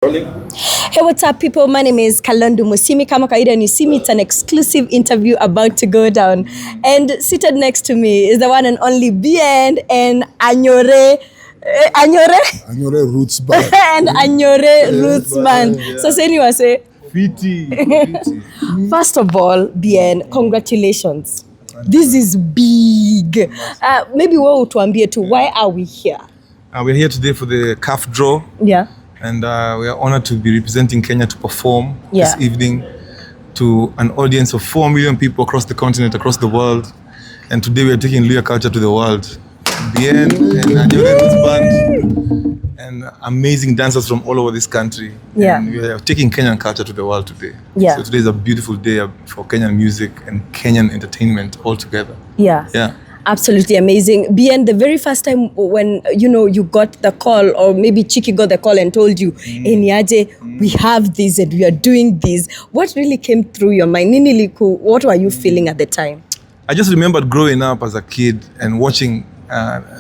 Hey, what's up, people? My name is Kalondu Musimi. Kama kawaida ni Simi. It's an exclusive interview about to go down. And seated next to me is the one and only BN and Anyore Roots Band. and Anyore Roots Band. Yeah. So, anyway, say, Fiti. first of all, BN, congratulations. This is big. Maybe we'll tuambie too, why are we here? We're here today for the CAF draw. Yeah. And we are honored to be representing Kenya to perform Yeah. this evening to an audience of 4 million people across the continent, across the world. And today we are taking LUHYA culture to the world. Bien and Anyore Roots Band and amazing dancers from all over this country. Yeah. And we are taking Kenyan culture to the world today. Yeah. So today is a beautiful day for Kenyan music and Kenyan entertainment all together. Yeah. Yeah. Absolutely amazing. Bien, the very first time when you got the call, or maybe Chiki got the call and told you, Niaje, we have this and we are doing this. What really came through your mind? What were you feeling at the time? I just remembered growing up as a kid and watching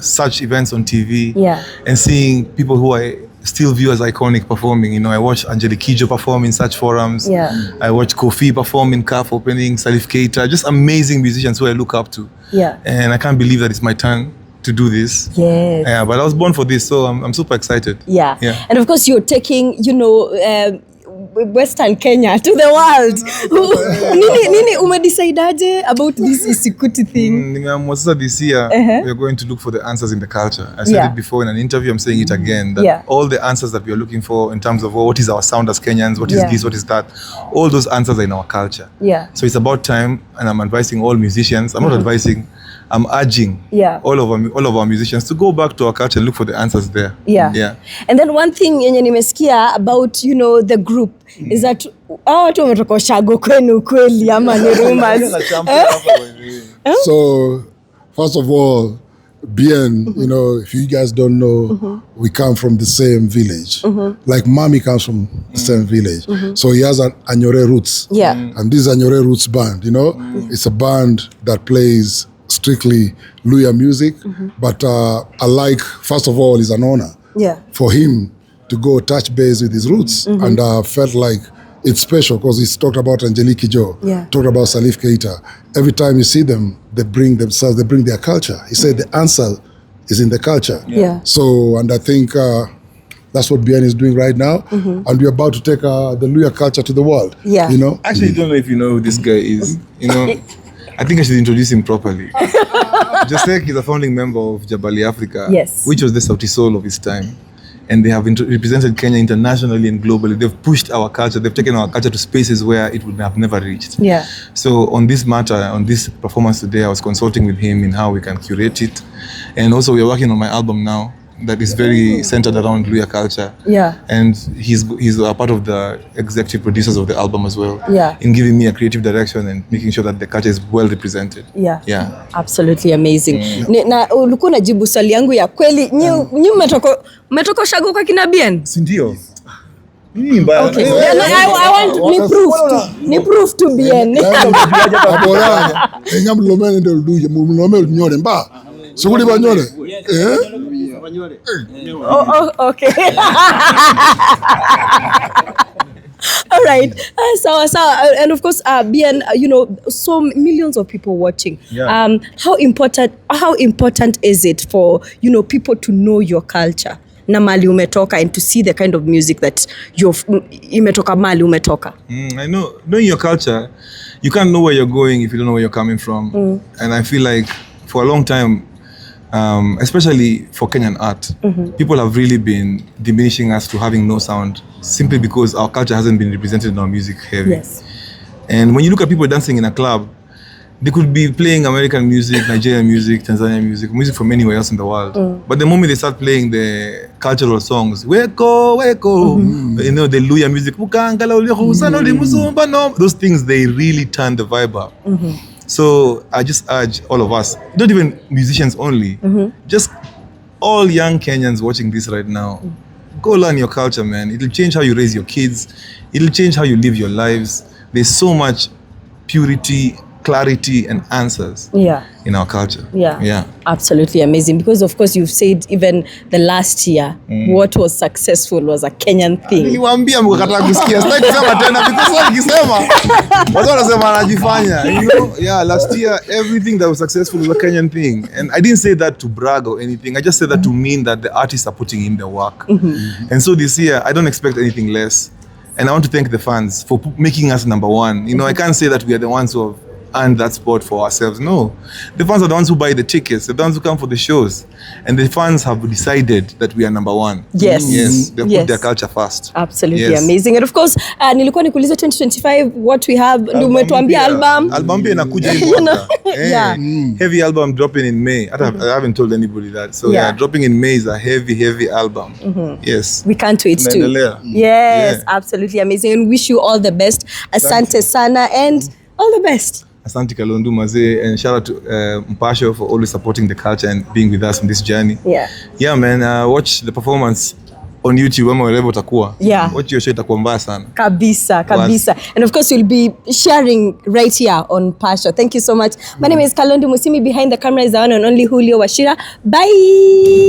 such events on TV. Yeah. And seeing people who I still view as iconic performing. You know, I watched KICC perform in such forums. Yeah. I watched Kofi perform in CAF opening, Salif Keita, just amazing musicians who I look up to. Yeah. And I can't believe that it's my turn to do this. Yes. Yeah, but I was born for this, so I'm super excited. Yeah. Yeah. And of course, you're taking, Western Kenya to the world. Nini umedecidaje about this Isikuti thing? This year, we are going to look for the answers in the culture. I said Yeah. it before in an interview, I'm saying it again, that Yeah. all the answers that we are looking for in terms of what is our sound as Kenyans, what is Yeah. this, what is that, all those answers are in our culture. Yeah. So it's about time, and I'm advising all musicians, I'm not advising, I'm urging Yeah. all of our musicians to go back to our culture and look for the answers there. Yeah. Yeah. And then one thing yenye nimesikia about, the group is that watu wametoka ushago kwenu kweli ama ni rumors. So, first of all, Bien, if you guys don't know, we come from the same village. Like Mami comes from the same village. So he has an Anyore Roots. Yeah. And this Anyore Roots Band, it's a band that plays strictly LUHYA music. But I like, first of all, it's an honor Yeah. for him to go touch base with his roots. And I felt like it's special because he's talked about Angelique Kidjo, Yeah. talked about Salif Keita. Every time you see them, they bring themselves, they bring their culture. He said the answer is in the culture. Yeah. So, and I think that's what Bien is doing right now. And we're about to take the LUHYA culture to the world. Yeah. Actually, don't know if you know who this guy is. I think I should introduce him properly. Josek is a founding member of Jabali Africa, Yes. which was the Sauti Soul of his time. And they have represented Kenya internationally and globally. They've pushed our culture. They've taken our culture to spaces where it would have never reached. Yeah. So on this matter, on this performance today, I was consulting with him in how we can curate it. And also we are working on my album now that is very centered around LUHYA culture. Yeah. And he's a part of the executive producers of the album as well. Yeah. In giving me a creative direction and making sure that the culture is well represented. Yeah. Yeah. Absolutely amazing. Na ulikuwa unajibu swali yangu ya kweli. Nyi mmetoka shago kwa kina Bien? Si ndio? Okay. I want ni proof to Bien. Abora, enyamlomene ndo LUHYA, mulomene nyore mba. Sukuli banyore. Oh, okay. All right. So, and of course, Bien, so millions of people watching. Yeah. How important is it for, people to know your culture? Na mali umetoka, and to see the kind of music that imetoka mali umetoka. I know. Knowing your culture, you can't know where you're going if you don't know where you're coming from. And I feel like for a long time, especially for Kenyan art, people have really been diminishing us to having no sound simply because our culture hasn't been represented in our music heavy. Yes. And when you look at people dancing in a club, they could be playing American music, Nigerian music, Tanzanian music from anywhere else in the world. But the moment they start playing the cultural songs, weko, the LUHYA music, those things, they really turn the vibe up. So I just urge all of us, not even musicians only, just all young Kenyans watching this right now, go learn your culture, man. It'll change how you raise your kids. It'll change how you live your lives. There's so much purity, clarity and answers in our culture. Yeah, absolutely amazing. Because of course you've said even the last year, what was successful was a Kenyan thing. Niliwaambia mkakataa kusikia. Sitaki kusema tena because sasa nikisema watu wanasema anajifanya. You know, last year everything that was successful was a Kenyan thing, and I didn't say that to brag or anything. I just said that to mean that the artists are putting in the work. And so this year I don't expect anything less. And I want to thank the fans for making us number one. You know, I can't say that we are the ones who have earned that spot for ourselves. No. The fans are the ones who buy the tickets, the ones who come for the shows. And the fans have decided that we are number one. Yes. They put their culture first. Absolutely amazing. And of course, nilikuwa nikuuliza 2025 what we have. Umetuambia album. Album pia inakuja hii mwaka. Heavy album dropping in May. I haven't told anybody that. So dropping in May is a heavy album. Yes. We can't wait to. Yes, absolutely amazing. And wish you all the best. Asante sana and all the best. Asante Kalondu Mazee, and shout out to Mpasho for always supporting the culture and being with us on this journey. Yeah man, watch the performance on YouTube ama wherever utakuwa. Watch your show, itakuwa mbaya sana. Kabisa. And of course you'll be sharing right here on Mpasho. Thank you so much. My name is Kalondu Musimi. Behind the camera is the one and only Julio Washira. Bye.